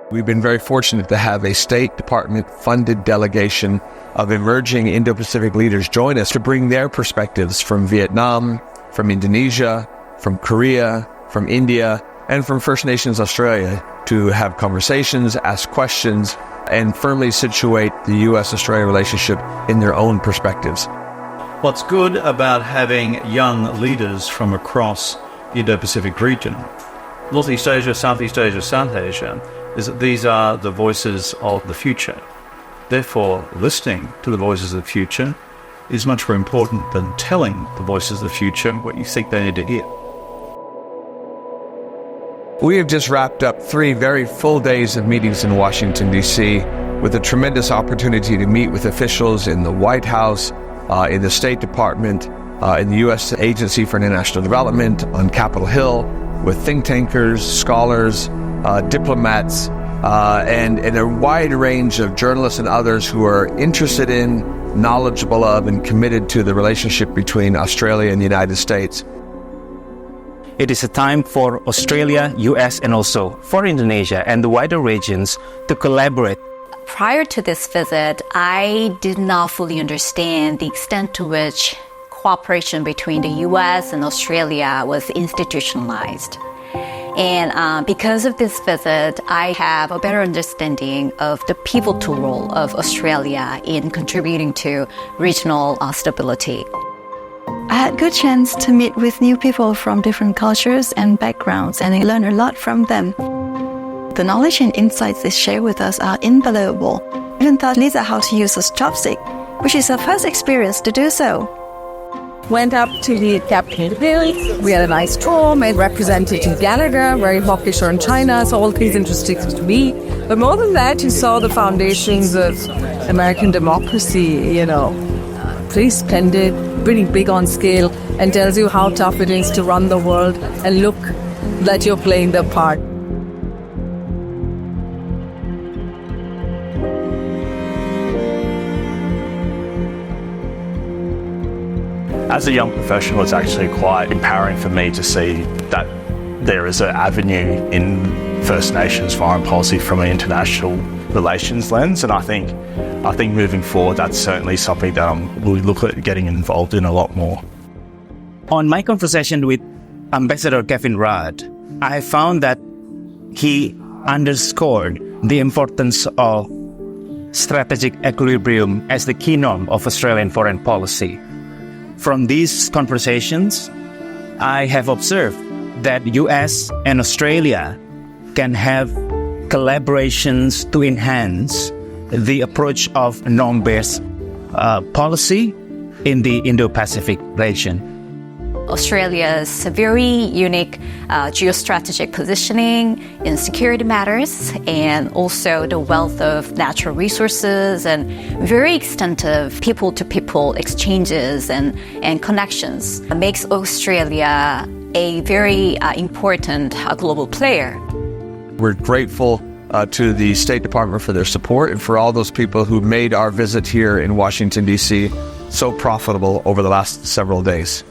We've been very fortunate to have a State Department-funded delegation of emerging Indo-Pacific leaders join us to bring their perspectives from Vietnam, from Indonesia, from Korea, from India, and from First Nations Australia to have conversations, ask questions, and firmly situate the US-Australia relationship in their own perspectives. What's good about having young leaders from across the Indo-Pacific region, Northeast Asia, Southeast Asia, South Asia, is that these are the voices of the future. Therefore, listening to the voices of the future is much more important than telling the voices of the future what you think they need to hear. We have just wrapped up 3 very full days of meetings in Washington, D.C., with a tremendous opportunity to meet with officials in the White House, in the State Department, in the U.S. Agency for International Development, on Capitol Hill, with think tankers, scholars, diplomats, and a wide range of journalists and others who are interested in, knowledgeable of, and committed to the relationship between Australia and the United States. It is a time for Australia, US, and also for Indonesia and the wider regions to collaborate. Prior to this visit, I did not fully understand the extent to which cooperation between the US and Australia was institutionalized. And because of this visit, I have a better understanding of the pivotal role of Australia in contributing to regional stability. I had a good chance to meet with new people from different cultures and backgrounds, and I learned a lot from them. The knowledge and insights they share with us are invaluable. I even taught Lisa how to use a chopstick, which is her first experience to do so. Went up to the Capitol Hill. We had a nice tour, met Representative Gallagher, very hawkish on China, so all things interesting to me. But more than that, you saw the foundations of American democracy, pretty splendid, pretty big on scale, and tells you how tough it is to run the world, and look that you're playing the part. As a young professional, it's actually quite empowering for me to see that there is an avenue in First Nations foreign policy from an international relations lens, and I think moving forward, that's certainly something that we'll look at getting involved in a lot more. On my conversation with Ambassador Kevin Rudd, I found that he underscored the importance of strategic equilibrium as the key norm of Australian foreign policy. From these conversations, I have observed that US and Australia can have collaborations to enhance the approach of norm-based policy in the Indo-Pacific region. Australia's very unique geostrategic positioning in security matters, and also the wealth of natural resources and very extensive people-to-people exchanges and connections makes Australia a very important global player. We're grateful to the State Department for their support and for all those people who made our visit here in Washington, D.C. so profitable over the last several days.